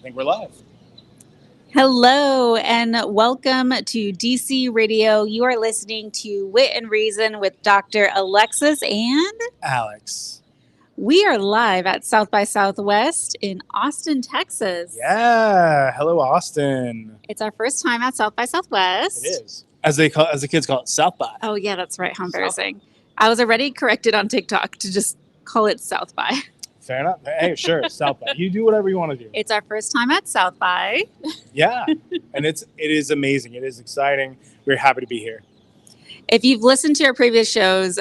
I think we're live. Hello and welcome to DC Radio. You are listening to Wit and Reason with Dr. Alexis, and Alex. we are live at South by Southwest in Austin, Texas. Yeah. Hello, Austin. It's our first time at South by Southwest. It is. As the kids call it, South by. Oh, yeah, that's right. How South embarrassing. I was already corrected on TikTok to just call it South by. Fair enough. Hey, sure, South by. You do whatever you want to do. It's our first time at South by. Yeah. And it is amazing. It is exciting. We're happy to be here. If you've listened to our previous shows,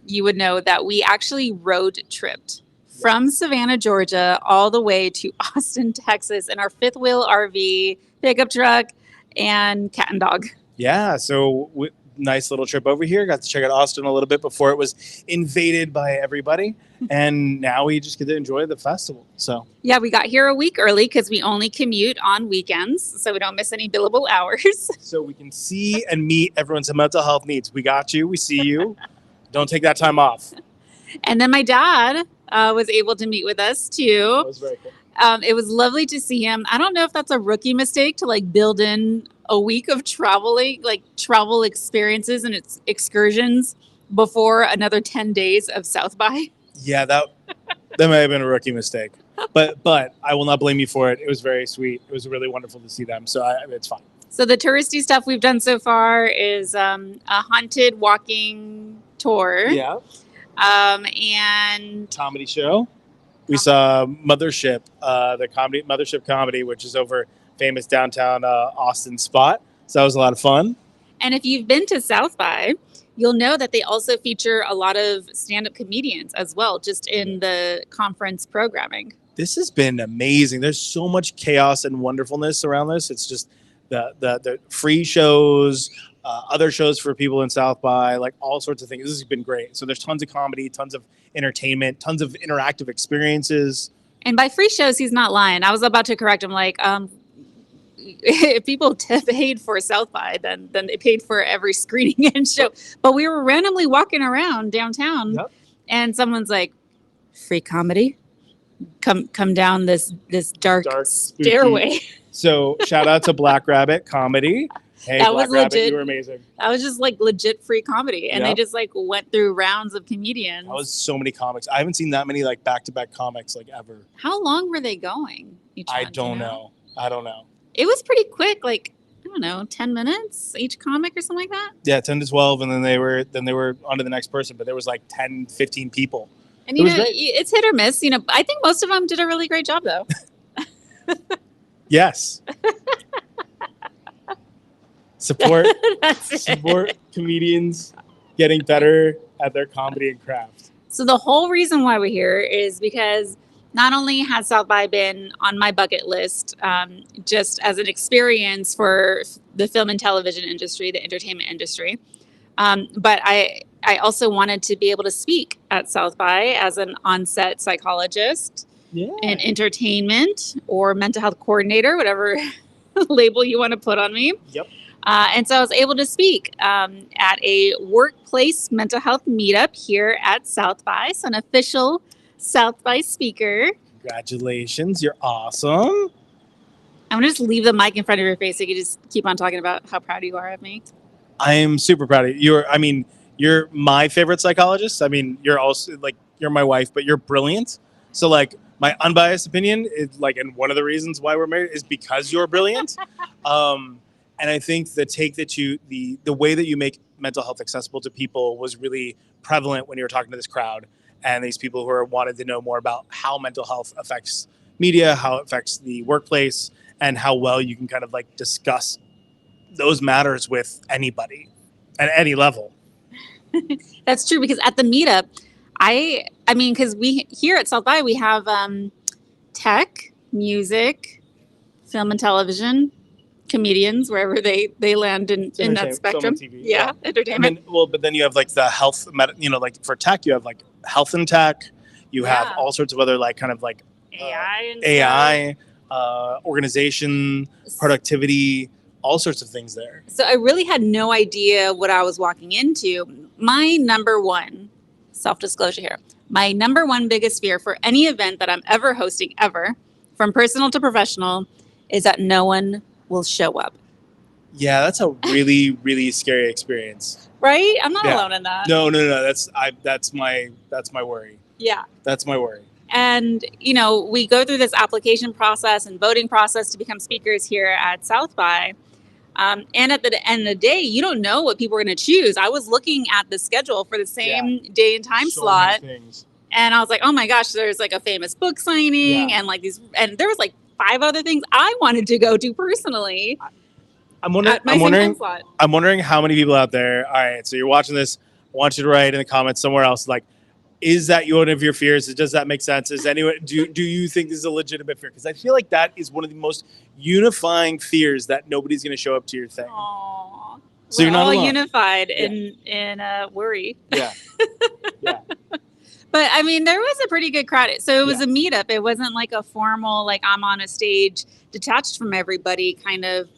you would know that we actually road tripped from Savannah, Georgia, all the way to Austin, Texas, in our fifth wheel RV, pickup truck, and cat and dog. Yeah. So nice little trip over here. Got to check out Austin a little bit before it was invaded by everybody. And now we just get to enjoy the festival. So Yeah, we got here a week early because we only commute on weekends, so we don't miss any billable hours. so we can see and meet everyone's mental health needs. We got you. We see you. Don't take that time off. And then my dad was able to meet with us too. That was very cool. It was lovely to see him. I don't know if that's a rookie mistake to build in a week of traveling, travel experiences and its excursions before another 10 days of South by. Yeah, that might have been a rookie mistake, but I will not blame you for it. It was very sweet. It was really wonderful to see them. So it's fine. So the touristy stuff we've done so far is a haunted walking tour. Yeah. And Comedy show. We saw Mothership, the comedy Mothership Comedy, which is over famous downtown Austin spot. So that was a lot of fun. And if you've been to South by, you'll know that they also feature a lot of stand-up comedians as well, just in the conference programming. This has been amazing. There's so much chaos and wonderfulness around this. It's just the free shows, other shows for people in South by, all sorts of things. This has been great. So there's tons of comedy, tons of entertainment, tons of interactive experiences. And by free shows, he's not lying. I was about to correct him, if people paid for South by, then they paid for every screening and show. But we were randomly walking around downtown, and someone's like, "Free comedy, come down this dark stairway." So shout out to Black Rabbit Comedy. Hey, That Black was Rabbit, legit. you were amazing. That was just legit free comedy, and they just went through rounds of comedians. That was so many comics. I haven't seen that many back-to-back comics ever. How long were they going? I don't know. It was pretty quick, I don't know, 10 minutes each comic or something like that. Yeah, 10 to 12, and then they were on to the next person, but there was 10, 15 people. And it's hit or miss. I think most of them did a really great job though. Yes. Support That's comedians getting better at their comedy and craft. So the whole reason why we're here is because not only has South by been on my bucket list, just as an experience for the film and television industry, the entertainment industry, but I also wanted to be able to speak at South by as an on-set psychologist in entertainment or mental health coordinator, whatever label you want to put on me. Yep. And so I was able to speak at a workplace mental health meetup here at South by. So an official South by speaker. Congratulations. You're awesome. I'm going to just leave the mic in front of your face so you can just keep on talking about how proud you are of me. I am super proud of you. You're my favorite psychologist. You're also you're my wife, but you're brilliant. So my unbiased opinion is and one of the reasons why we're married is because you're brilliant. And I think the take that the way that you make mental health accessible to people was really prevalent when you were talking to this crowd and these people who wanted to know more about how mental health affects media, how it affects the workplace, and how well you can kind of discuss those matters with anybody at any level. That's true, because at the meetup, because we here at South by, we have tech, music, film and television, comedians, wherever they land in that spectrum. Yeah, entertainment. But then you have the health, for tech, you have health and tech. You have all sorts of other AI, organization, productivity, all sorts of things there. So I really had no idea what I was walking into. My number one, self-disclosure here, my number one biggest fear for any event that I'm ever hosting ever, from personal to professional, is that no one will show up. Yeah, that's a really, really scary experience. Right? I'm not Yeah. alone in that. No. That's my worry. Yeah. That's my worry. And, we go through this application process and voting process to become speakers here at South by. And at the end of the day, you don't know what people are going to choose. I was looking at the schedule for the same day and time slot. And I was like, oh my gosh, there's like a famous book signing and like and there was like 5 other things I wanted to go to personally. I'm wondering how many people out there. All right, so you're watching this. I want you to write in the comments somewhere else, like, is that one of your fears? Does that make sense? Is anyone do you think this is a legitimate fear? Because I feel like that is one of the most unifying fears, that nobody's going to show up to your thing. Aww. So you're not all alone. unified in worry. Yeah. Yeah. But I mean, there was a pretty good crowd. So it was a meetup. It wasn't like a formal, like I'm on a stage detached from everybody kind of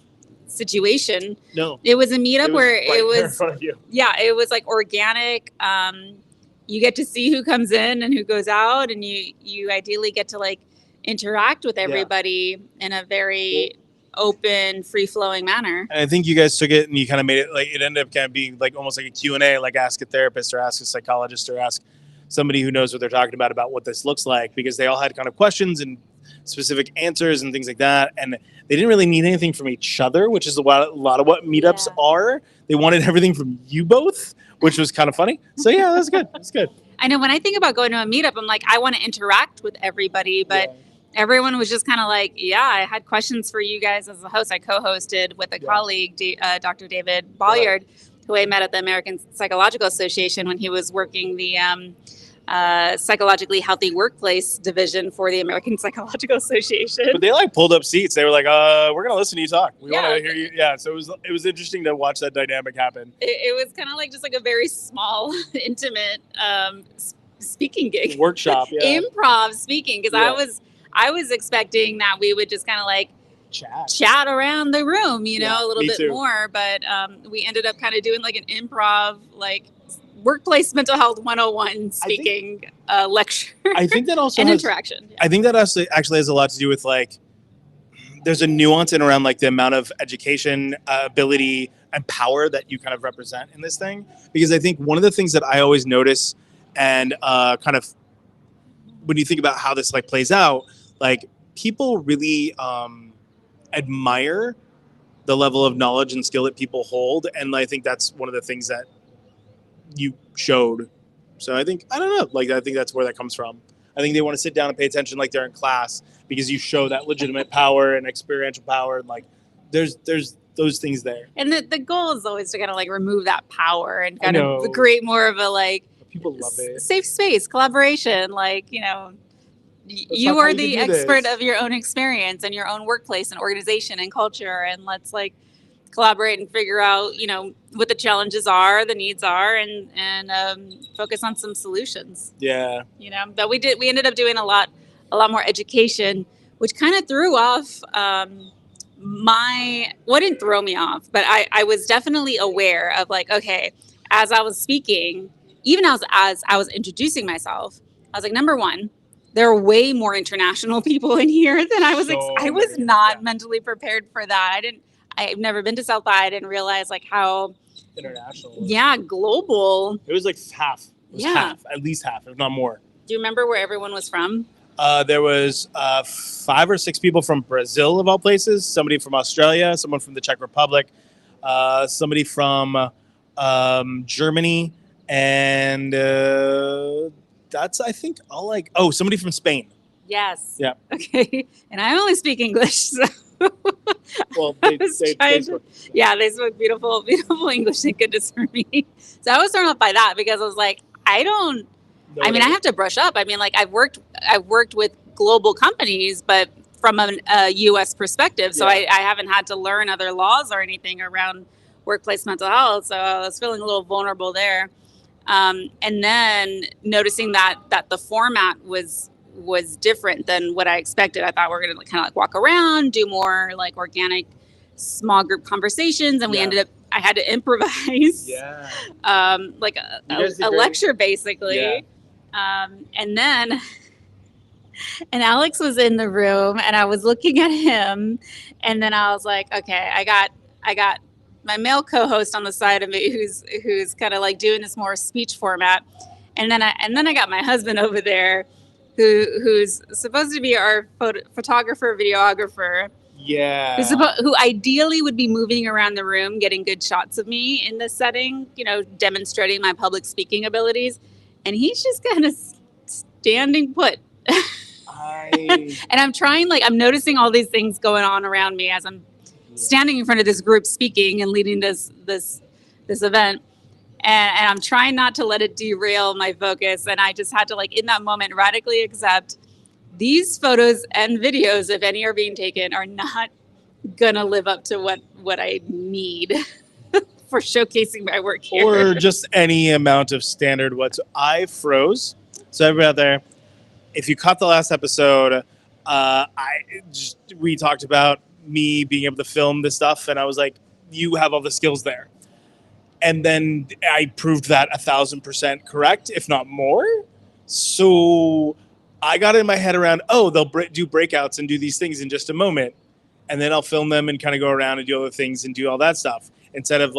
situation. No. It was a meetup where it was in front of you. Yeah, it was like organic. You get to see who comes in and who goes out, and you ideally get to like interact with everybody in a very open, free-flowing manner. And I think you guys took it and you kind of made it like, it ended up kind of being like almost like a Q&A, like ask a therapist or ask a psychologist or ask somebody who knows what they're talking about what this looks like, because they all had kind of questions and specific answers and things like that. And they didn't really need anything from each other, which is a lot of what meetups are. They wanted everything from you both, which was kind of funny. So yeah, that's good. That's good. I know when I think about going to a meetup, I'm like, I want to interact with everybody, but everyone was just kind of like, I had questions for you guys as a host. I co-hosted with a colleague, Dr. David Bolliard, who I met at the American Psychological Association when he was working the psychologically healthy workplace division for the American Psychological Association. But they like pulled up seats. They were like, we're going to listen to you talk. We want to hear you. Yeah. So it was interesting to watch that dynamic happen. It was kind of like just like a very small, intimate speaking gig. Workshop. Yeah. Improv speaking. Because I was expecting that we would just kind of like chat around the room, a little bit more. But we ended up kind of doing like an improv, like workplace mental health 101 speaking lecture. I think that also and interaction. Yeah. I think that actually has a lot to do with like, there's a nuance in around like the amount of education, ability, and power that you kind of represent in this thing. Because I think one of the things that I always notice, and kind of when you think about how this like plays out, like people really admire the level of knowledge and skill that people hold, and I think that's one of the things that you showed. So I think that's where that comes from. I think they want to sit down and pay attention like they're in class, because you show that legitimate power and experiential power, and like there's those things there. And the goal is always to kind of like remove that power and kind of create more of a like people love it. Safe space, collaboration, like, you are the expert of your own experience and your own workplace and organization and culture, and let's like collaborate and figure out, what the challenges are, the needs are, and focus on some solutions. Yeah. But we ended up doing a lot more education, which kind of threw off didn't throw me off, but I was definitely aware of like, okay, as I was speaking, even as I was introducing myself, I was like, number one, there are way more international people in here than I was. I was not mentally prepared for that. I've never been to South by. I didn't realize like how international. Yeah, global. It was like half. Half, at least half, if not more. Do you remember where everyone was from? There was 5 or 6 people from Brazil, of all places. Somebody from Australia. Someone from the Czech Republic. Somebody from Germany, and that's I think all like. Oh, somebody from Spain. Yes. Yeah. Okay, and I only speak English. So. Well, they spoke beautiful English, thank goodness for me. So I was thrown off by that, because I was like, I have to brush up. I mean, like I've worked with global companies, but from a U.S. perspective. So I haven't had to learn other laws or anything around workplace mental health. So I was feeling a little vulnerable there. And then noticing that the format was different than what I expected. I thought we were going to kind of like walk around, do more like organic small group conversations. And I had to improvise, like a lecture basically. Yeah. And then And Alex was in the room, and I was looking at him, and then I was like, okay, I got my male co-host on the side of me who's kind of like doing this more speech format, and then I got my husband over there, who's supposed to be our photographer, videographer, Yeah. who ideally would be moving around the room, getting good shots of me in this setting, demonstrating my public speaking abilities, and he's just kind of standing put. And I'm noticing all these things going on around me as I'm standing in front of this group speaking and leading this event. And I'm trying not to let it derail my focus. And I just had to, in that moment, radically accept these photos and videos, if any are being taken, are not going to live up to what I need for showcasing my work here. Or just any amount of standard I froze. So everybody out there, if you caught the last episode, we talked about me being able to film this stuff, and I was like, you have all the skills there. And then I proved that 1,000% correct, if not more. So I got in my head around, they'll do breakouts and do these things in just a moment. And then I'll film them and kind of go around and do other things and do all that stuff. Instead of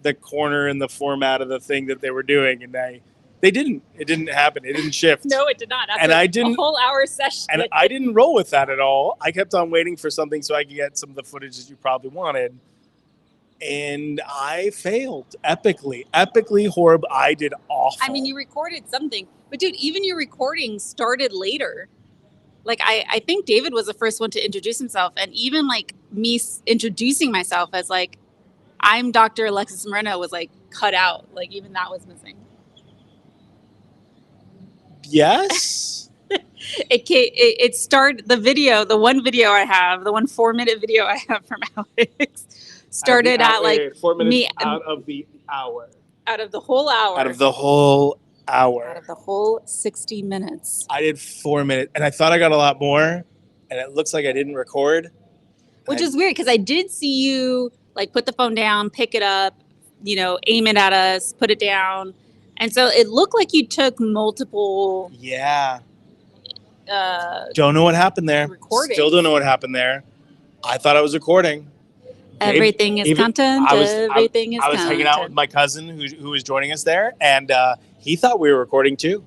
the corner and the format of the thing that they were doing. And they didn't. It didn't happen. It didn't shift. No, it did not. After and I didn't. A whole hour session. And I didn't roll with that at all. I kept on waiting for something so I could get some of the footage that you probably wanted. And I failed epically horrible. I did awful. I mean, you recorded something, but dude, even your recording started later. I think David was the first one to introduce himself, and even me introducing myself as I'm Dr. Alexis Moreno was cut out. Even that was missing. Yes. It started the video. The one video I have, the 1 4-minute video I have from Alex, started at 4 minutes out of the hour. Out of the whole hour. Out of the whole hour. Out of the whole 60 minutes. I did 4 minutes, and I thought I got a lot more, and it looks like I didn't record. Which is weird, because I did see you put the phone down, pick it up, aim it at us, put it down. And so it looked like you took multiple. Yeah. Don't know what happened there. Recording. Still don't know what happened there. I thought I was recording. Everything is content. Everything is content. I was hanging out with my cousin who was joining us there, and he thought we were recording too.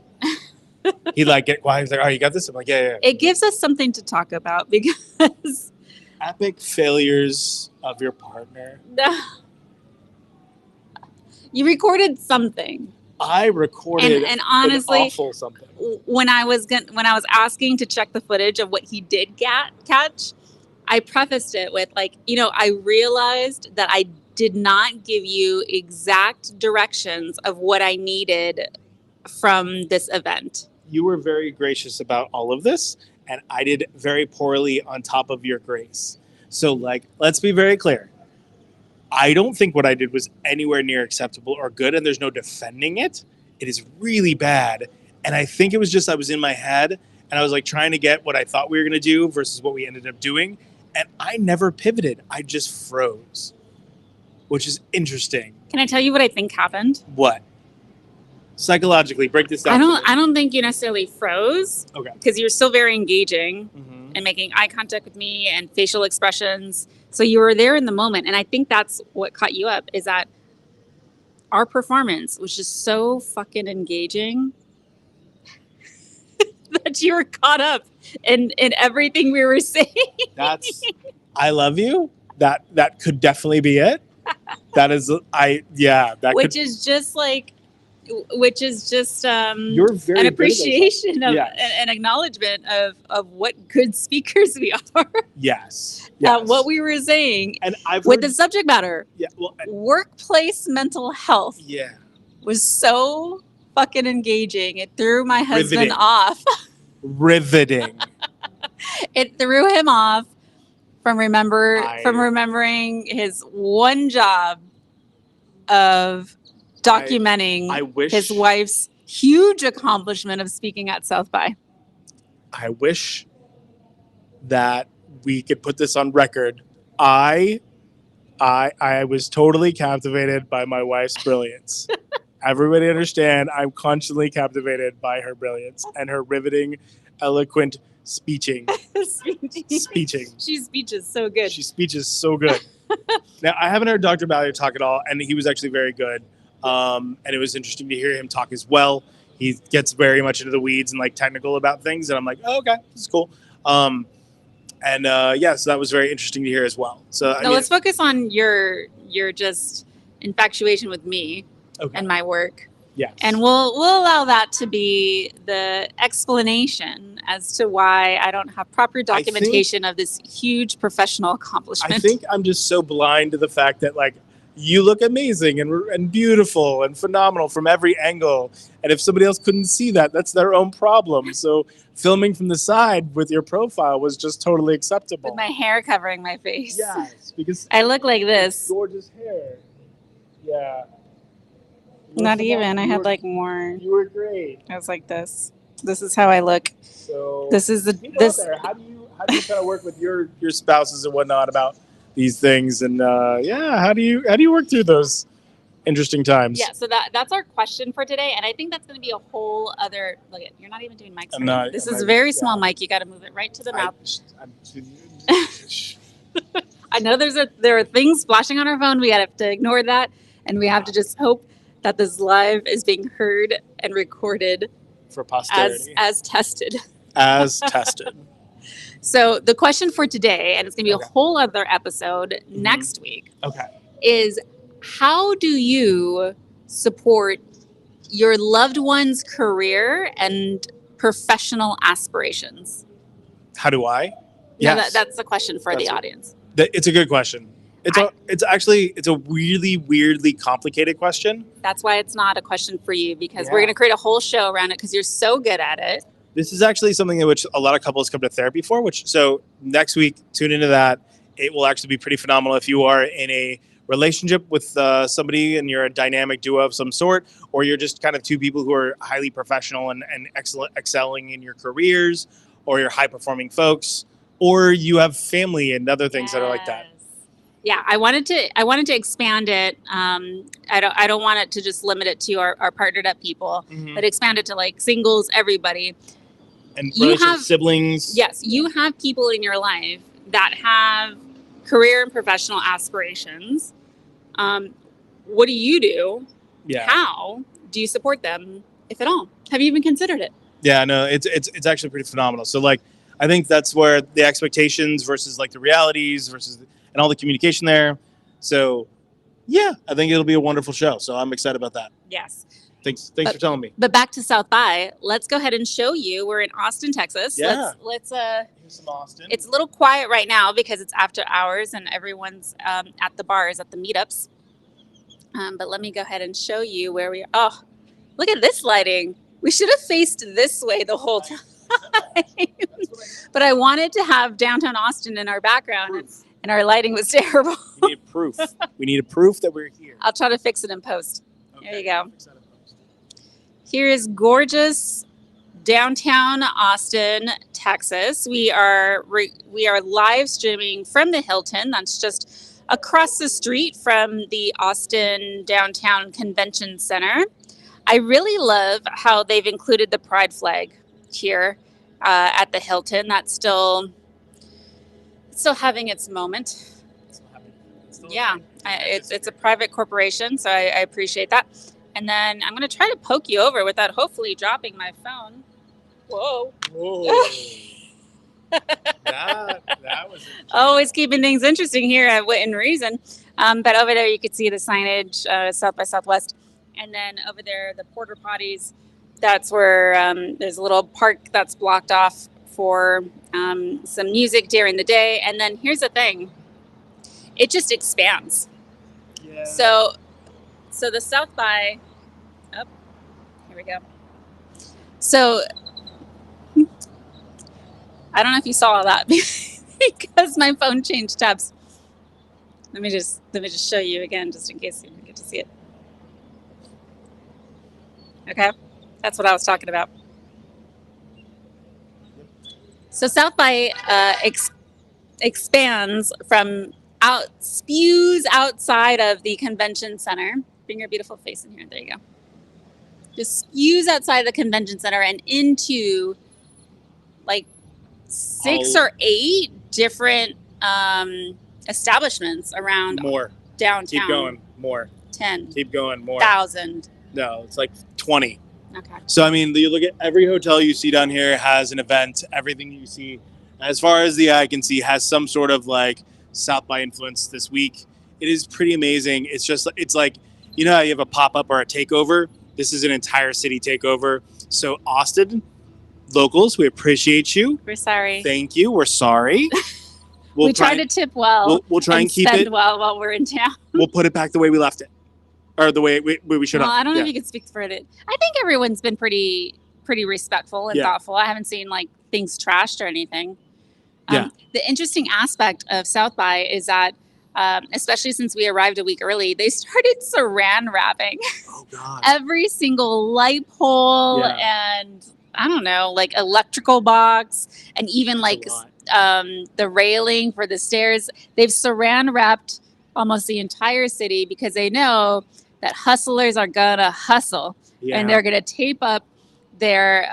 He'd get quiet. He's like, "Oh, you got this?" I'm like, "Yeah." It gives us something to talk about because epic failures of your partner. You recorded something. I recorded and honestly, an awful something. When I was asking to check the footage of what he did catch, I prefaced it with I realized that I did not give you exact directions of what I needed from this event. You were very gracious about all of this, and I did very poorly on top of your grace. So let's be very clear. I don't think what I did was anywhere near acceptable or good, and there's no defending it. It is really bad. And I think it was just I was in my head, and I was trying to get what I thought we were going to do versus what we ended up doing. And I never pivoted. I just froze, which is interesting. Can I tell you what I think happened? What? Psychologically, break this down. I don't think you necessarily froze. Okay. Because you're still very engaging and making eye contact with me and facial expressions. So you were there in the moment. And I think that's what caught you up, is that our performance was just so fucking engaging that you were caught up in everything we were saying. I love you. That could definitely be it. That is, which is just you're very an appreciation of an acknowledgement of what good speakers we are. Yes. What we were saying, and with the subject matter, workplace mental health. Yeah, was so fucking engaging. It threw my husband off. Riveting. It threw him off from remembering his one job of documenting his wife's huge accomplishment of speaking at South by. I wish that we could put this on record. I was totally captivated by my wife's brilliance. Everybody understand, I'm constantly captivated by her brilliance and her riveting eloquent speeching. Speeching. She's speech is so good. She speech is so good. Now, I haven't heard Dr. Ballard talk at all, and he was actually very good. And it was interesting to hear him talk as well. He gets very much into the weeds and like technical about things, and I'm like, oh, okay, this is cool. So that was very interesting to hear as well. So I mean, let's focus on your just infatuation with me and my work. Yes. And we'll allow that to be the explanation as to why I don't have proper documentation of this huge professional accomplishment. I think I'm just so blind to the fact that like you look amazing and beautiful and phenomenal from every angle. And if somebody else couldn't see that, that's their own problem. So filming from the side with your profile was just totally acceptable. With my hair covering my face. Yes, because I look like this. Gorgeous hair. Yeah. Not even. I had like more. You were great. I was like this. This is how I look. So this is this. How do you kind of work with your spouses and whatnot about these things? And how do you work through those interesting times? Yeah. So that's our question for today, and I think that's going to be a whole other. Look, you're not even doing mics. This is a very small mic. You got to move it right to the mouth. I know there are things flashing on our phone. We have to ignore that, and we have to just hope that this live is being heard and recorded for posterity as tested. As tested. So the question for today, and it's going to be a whole other episode next week, is how do you support your loved one's career and professional aspirations? How do I? Yeah, that's the question for the audience. It's a good question. It's a really weirdly complicated question. That's why it's not a question for you, because we're going to create a whole show around it because you're so good at it. This is actually something in which a lot of couples come to therapy for, so next week, tune into that. It will actually be pretty phenomenal if you are in a relationship with somebody and you're a dynamic duo of some sort, or you're just kind of two people who are highly professional and excelling in your careers, or you're high-performing folks, or you have family and other things that are like that. Yeah, I wanted to expand it. I don't want it to just limit it to our partnered up people, but expand it to like singles, everybody. And siblings. Yes, you have people in your life that have career and professional aspirations. What do you do? Yeah. How do you support them, if at all? Have you even considered it? Yeah, no, it's actually pretty phenomenal. So like, I think that's where the expectations versus like the realities versus and all the communication there. So yeah, I think it'll be a wonderful show. So I'm excited about that. Yes. Thanks for telling me. But back to South by, let's go ahead and show you. We're in Austin, Texas. Yeah. Let's here's some Austin. It's a little quiet right now because it's after hours and everyone's at the bars, at the meetups. But let me go ahead and show you where we are. Oh, look at this lighting. We should have faced this way the whole time. But I wanted to have downtown Austin in our background, and our lighting was terrible. We need proof. We need a proof that we're here. I'll try to fix it in post. Okay. There you go. Here is gorgeous downtown Austin, Texas. We are live streaming from the Hilton. That's just across the street from the Austin Downtown Convention Center. I really love how they've included the pride flag here at the Hilton. That's still having its moment. It's a private corporation, so I appreciate that. And then I'm going to try to poke you over without hopefully dropping my phone. Whoa. that was always keeping things interesting here at Wit and Reason. But over there you could see the signage, South by Southwest. And then over there, the porta potties. That's where there's a little park that's blocked off for some music during the day. And then here's the thing. It just expands. Yeah. So the South by, here we go. So I don't know if you saw that because my phone changed tabs. Let me just show you again, just in case you didn't get to see it. Okay, that's what I was talking about. So South by expands from spews outside of the convention center. Bring your beautiful face in here. There you go. Just spews outside the convention center and into like 6 or 8 different establishments around more. downtown. Keep going. More. 10. Keep going. More. 1,000. No, it's like 20. Okay. So, I mean, you look at every hotel you see down here has an event. Everything you see, as far as the eye can see, has some sort of like South by influence this week. It is pretty amazing. It's like, you know how you have a pop-up or a takeover? This is an entire city takeover. So, Austin, locals, we appreciate you. We're sorry. Thank you. We're sorry. We try to tip well. We'll try and keep spend it well while we're in town. We'll put it back the way we left it. Or the way we should have. Well, I don't know if you can speak for it. I think everyone's been pretty respectful and thoughtful. I haven't seen like things trashed or anything. The interesting aspect of South by is that, especially since we arrived a week early, they started saran wrapping every single light pole and I don't know, like electrical box and even like the railing for the stairs. They've saran wrapped almost the entire city because they know that hustlers are gonna hustle and they're gonna tape up their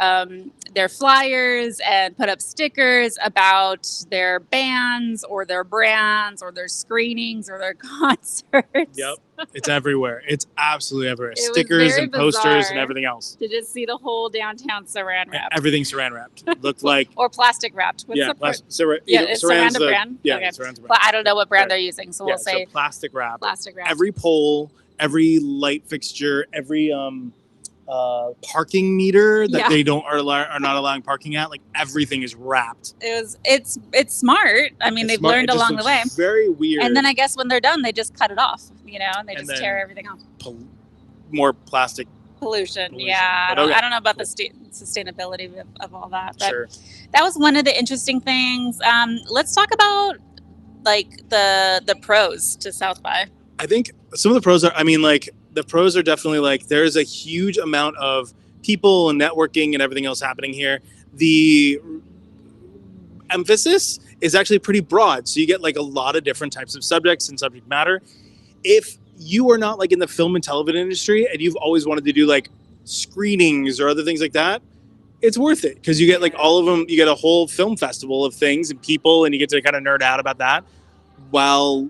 flyers and put up stickers about their bands or their brands or their screenings or their concerts. Yep, it's everywhere. It's absolutely everywhere. Stickers and posters and everything else. To just see the whole downtown saran wrapped. Everything's saran wrapped. Looked like or plastic wrapped. What's it's Saran's a brand. Yeah, okay. Saran's a brand. But I don't know what brand they're using, so we'll say so plastic wrap. Plastic wrap. Every pole, every light fixture, every parking meter that they are not allowing parking at, like everything is wrapped. It's smart. I mean, they've learned along the way. Very weird. And then I guess when they're done, they just cut it off, and they just tear everything off. More plastic pollution. Yeah, I don't know about the sustainability of all that, but that was one of the interesting things. Let's talk about like the pros to South by. I think some of the pros are, the pros are definitely like there's a huge amount of people and networking and everything else happening here. The emphasis is actually pretty broad. So you get like a lot of different types of subjects and subject matter. If you are not like in the film and television industry and you've always wanted to do like screenings or other things like that, it's worth it because you get like all of them. You get a whole film festival of things and people, and you get to kind of nerd out about that while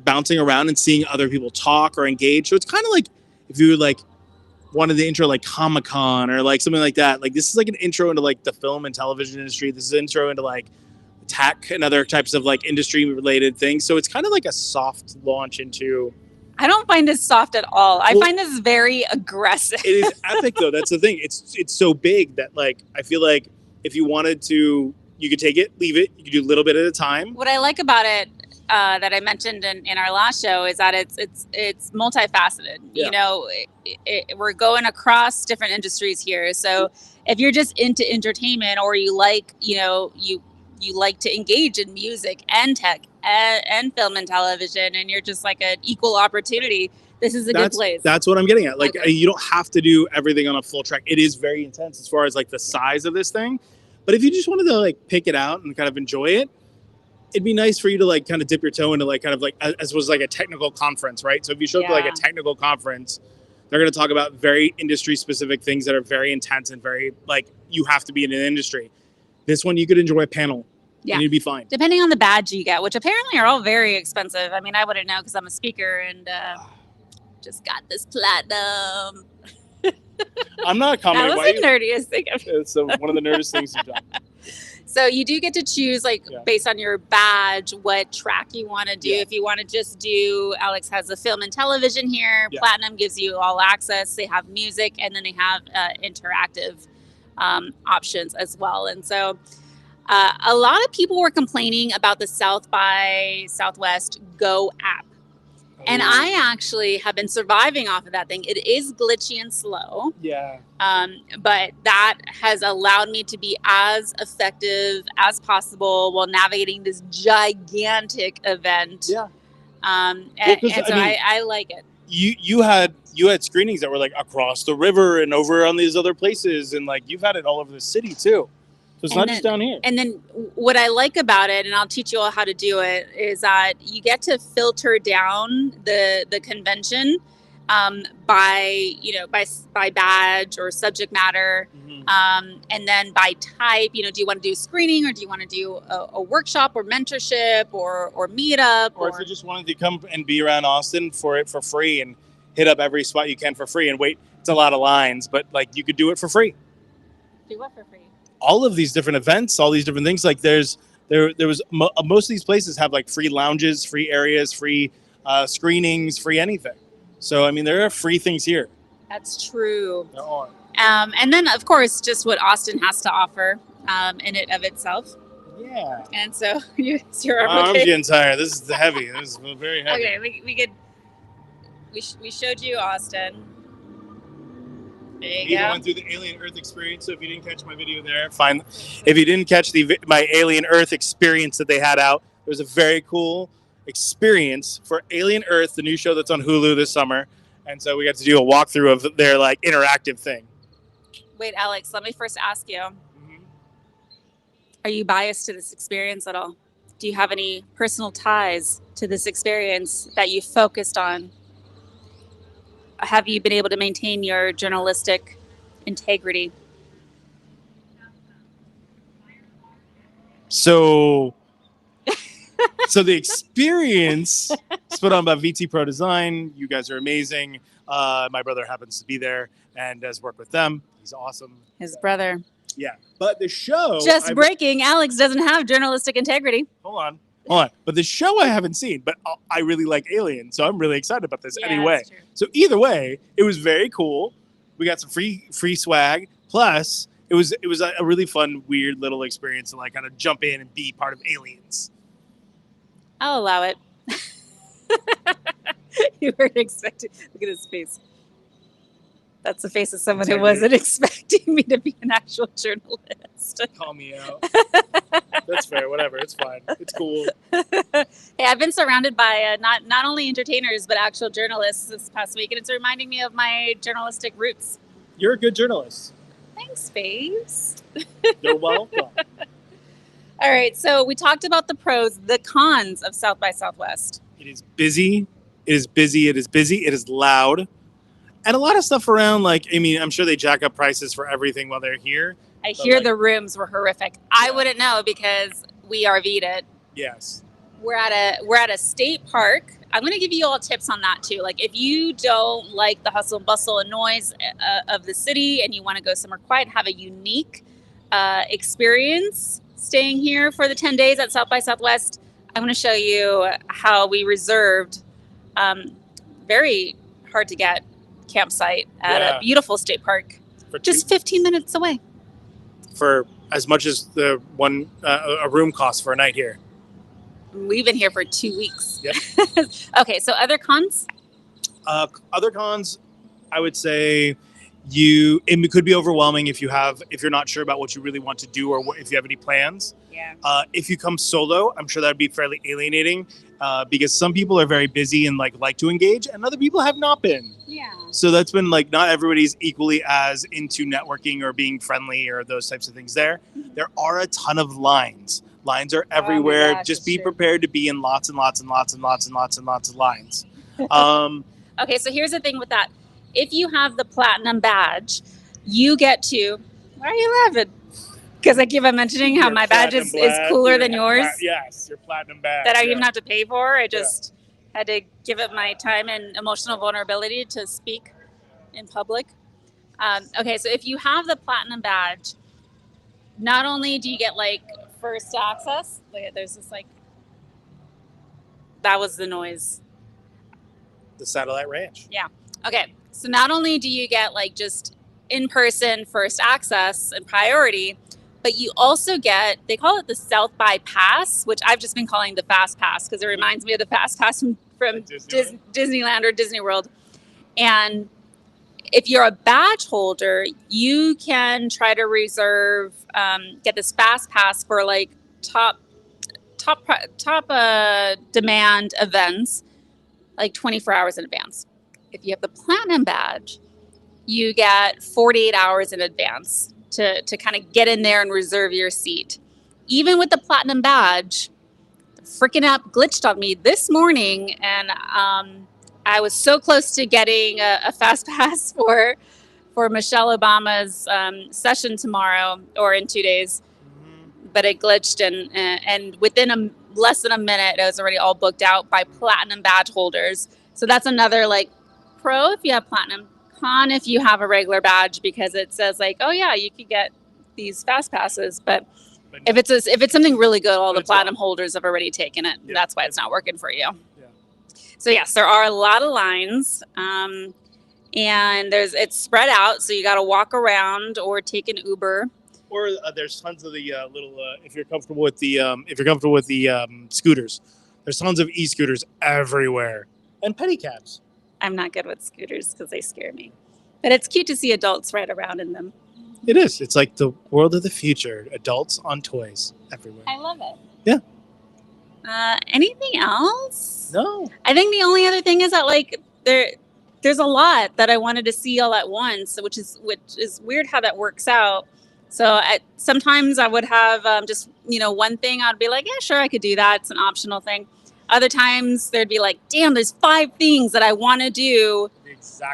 bouncing around and seeing other people talk or engage. So it's kind of like if you like wanted to intro like Comic-Con or like something like that. Like this is like an intro into like the film and television industry. This is an intro into like tech and other types of like industry related things. So it's kind of like a soft launch into. I don't find this soft at all. I find this very aggressive. It is epic though. That's the thing. It's so big that like I feel like if you wanted to, you could take it, leave it. You could do a little bit at a time. What I like about it that I mentioned in our last show is that it's multifaceted. Yeah. We're going across different industries here. So if you're just into entertainment or you like, you like to engage in music and tech and film and television, and you're just like an equal opportunity, this is a good place. That's what I'm getting at. Like you don't have to do everything on a full track. It is very intense as far as like the size of this thing. But if you just wanted to like pick it out and kind of enjoy it, it'd be nice for you to like kind of dip your toe into like kind of like as was like a technical conference, right? So if you show up to like a technical conference, they're going to talk about very industry specific things that are very intense and very like you have to be in an industry. This one you could enjoy a panel. Yeah. And you'd be fine. Depending on the badge you get, which apparently are all very expensive. I mean, I wouldn't know because I'm a speaker and just got this platinum. I'm not commenting. That was the nerdiest thing I've done. It's one of the nerdiest things you've done. So you do get to choose, based on your badge, what track you want to do. If you want to just do, Alex has the film and television here. Yeah. Platinum gives you all access. They have music, and then they have interactive options as well. And so a lot of people were complaining about the South by Southwest Go app. And I actually have been surviving off of that thing. It is glitchy and slow. Yeah. But that has allowed me to be as effective as possible while navigating this gigantic event. Yeah. I like it. You had screenings that were like across the river and over on these other places, and like you've had it all over the city too. So it's not just down here. And then what I like about it, and I'll teach you all how to do it, is that you get to filter down the convention by badge or subject matter. Mm-hmm. And then by type, do you want to do screening, or do you want to do a workshop or mentorship or meetup? Or if you just wanted to come and be around Austin for free and hit up every spot you can for free and wait. It's a lot of lines, but like you could do it for free. Do what for free? All of these different events, all these different things. Like there was most of these places have like free lounges, free areas, free screenings, free anything. So I mean, there are free things here. That's true. There are. And then of course, just what Austin has to offer in it of itself. Yeah. And so your arm. My arm's Okay? getting tired. This is heavy. This is very heavy. Okay, we showed you Austin. There you Eva go. went through the Alien Earth experience, so if you didn't catch my video there, fine. If you didn't catch my Alien Earth experience that they had out, it was a very cool experience for Alien Earth, the new show that's on Hulu this summer. And so we got to do a walkthrough of their like interactive thing. Wait, Alex, let me first ask you. Are you biased to this experience at all? Do you have any personal ties to this experience that you focused on? Have you been able to maintain your journalistic integrity? So the experience is put on by VT Pro Design. You guys are amazing. My brother happens to be there and does work with them. He's awesome. His brother. Yeah. But the show... Just breaking, Alex doesn't have journalistic integrity. Hold on. But the show I haven't seen, but I really like Alien, so I'm really excited about this anyway. So either way, it was very cool. We got some free swag. Plus, it was a really fun, weird little experience to like kind of jump in and be part of Aliens. I'll allow it. You weren't expecting. Look at his face. That's the face of someone who wasn't expecting me to be an actual journalist. Call me out. That's fair. Whatever. It's fine. It's cool. Hey, I've been surrounded by not only entertainers but actual journalists this past week, and it's reminding me of my journalistic roots. You're a good journalist. Thanks, Faves. You're welcome. All right, so we talked about the pros, the cons of South by Southwest. It is busy. It is busy. It is busy. It is loud. And a lot of stuff around, like, I mean, I'm sure they jack up prices for everything while they're here. I hear the rooms were horrific. Yeah. I wouldn't know because we RV'd it. Yes. We're at a state park. I'm going to give you all tips on that too. Like if you don't like the hustle and bustle and noise of the city and you want to go somewhere quiet, have a unique experience staying here for the 10 days at South by Southwest, I'm going to show you how we reserved very hard to get campsite at a beautiful state park just 15 minutes away. For as much as the one a room costs for a night here. We've been here for 2 weeks. Yep. Okay, so other cons? Other cons, I would say it could be overwhelming if you're not sure about what you really want to do or if you have any plans. Yeah. If you come solo, I'm sure that would be fairly alienating because some people are very busy and like to engage, and other people have not been. Yeah. So that's been like not everybody's equally as into networking or being friendly or those types of things there. There are a ton of lines. Lines are everywhere. Gosh, just be prepared to be in lots and lots and lots and lots and lots and lots of lines. Okay, so here's the thing with that. If you have the platinum badge, you get to... Why are you laughing? Because I keep on mentioning how my badge is cooler than yours. Yes, your platinum badge. That I didn't even have to pay for. I just had to give up my time and emotional vulnerability to speak in public. Okay, so if you have the platinum badge, not only do you get like first access, there's this like... That was the noise. The satellite ranch. Yeah. Okay. So not only do you get like just in-person first access and priority, but you also get, they call it the South by Pass, which I've just been calling the Fast Pass because it reminds me of the Fast Pass from Disneyland or Disney World. And if you're a badge holder, you can try to reserve, get this Fast Pass for like top demand events, like 24 hours in advance. If you have the platinum badge, you get 48 hours in advance to kind of get in there and reserve your seat. Even with the platinum badge, the freaking app glitched on me this morning, and I was so close to getting a fast pass for for Michelle Obama's session tomorrow or in 2 days, but it glitched and within less than a minute, it was already all booked out by platinum badge holders. So that's another like pro if you have platinum, con if you have a regular badge, because it says like, oh yeah, you could get these fast passes, but But if no. it's something really good, all But the it's platinum not. holders have already taken it. Yeah. That's why it's not working for you. Yeah. So yes, there are a lot of lines, and it's spread out, so you got to walk around or take an Uber. Or there's tons of the little if you're comfortable with the scooters, there's tons of e-scooters everywhere and pedicabs. I'm not good with scooters because they scare me, but it's cute to see adults ride around in them. It is. It's like the world of the future. Adults on toys everywhere. I love it. Yeah. Anything else? No. I think the only other thing is that like there's a lot that I wanted to see all at once, which is weird how that works out. So sometimes I would have just one thing. I'd be like, yeah, sure, I could do that. It's an optional thing. Other times there'd be like, damn, there's 5 things that I want to do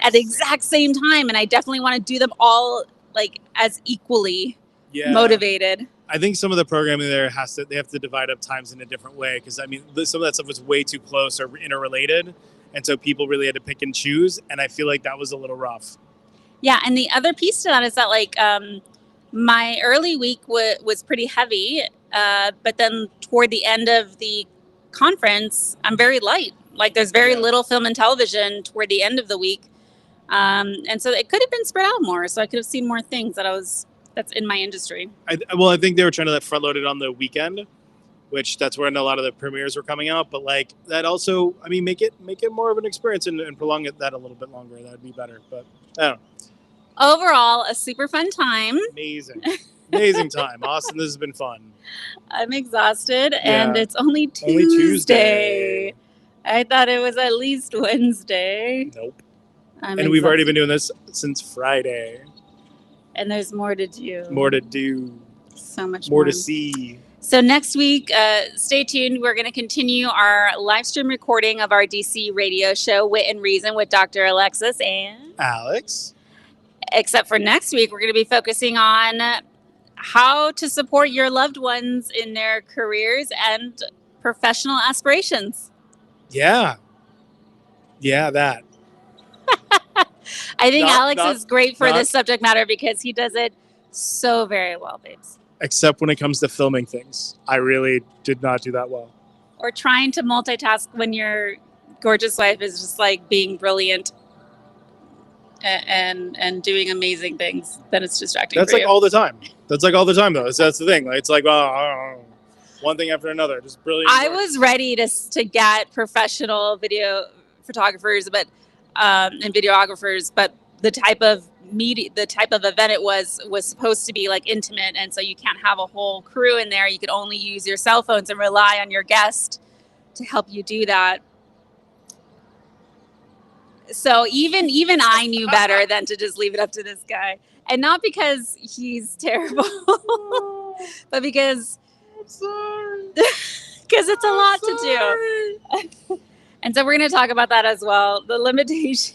at the exact same time, and I definitely want to do them all like as equally motivated. I think some of the programming there they have to divide up times in a different way, because I mean some of that stuff was way too close or interrelated, and so people really had to pick and choose, and I feel like that was a little rough. Yeah, and the other piece to that is that like my early week was pretty heavy, but then toward the end of the conference, I'm very light. Like there's very little film and television toward the end of the week, and so it could have been spread out more. So I could have seen more things that's in my industry. I think they were trying to front load it on the weekend, which that's when a lot of the premieres were coming out. But like that also, I mean, make it more of an experience and prolong that a little bit longer. That'd be better. But I don't know. Overall, a super fun time. Amazing time. Austin, this has been fun. I'm exhausted, and it's only Tuesday. I thought it was at least Wednesday. Nope. And we've already been doing this since Friday. And there's more to do. More to do. So much more to see. So next week, stay tuned. We're going to continue our live stream recording of our DC radio show, Wit and Reason, with Dr. Alexis and Alex. Except for next week, we're going to be focusing on how to support your loved ones in their careers and professional aspirations. Yeah, that. I think Alex is great for this subject matter because he does it so very well, babes. Except when it comes to filming things. I really did not do that well. Or trying to multitask when your gorgeous wife is just like being brilliant and doing amazing things, then it's distracting. That's for like you. all the time. That's like all the time, though. That's the thing. Like, it's like, one thing after another, just brilliant. I was ready to get professional video photographers, and videographers, but the type of event it was supposed to be like intimate, and so you can't have a whole crew in there. You could only use your cell phones and rely on your guest to help you do that. So even I knew better than to just leave it up to this guy, and not because he's terrible, but because I'm sorry. Because it's a lot to do. And so we're going to talk about that as well. The limitations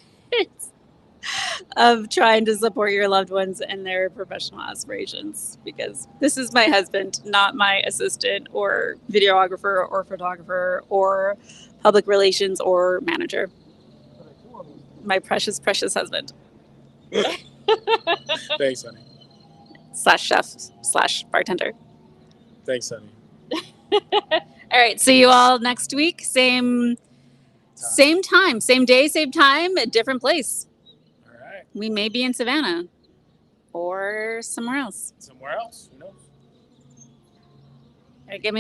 of trying to support your loved ones and their professional aspirations. Because this is my husband, not my assistant or videographer or photographer or public relations or manager. My precious, precious husband. Thanks, honey. /chef/bartender. Thanks, honey. All right. See you all next week. Same time, same day, same time, a different place. All right. We may be in Savannah or somewhere else. Who knows? All right, give me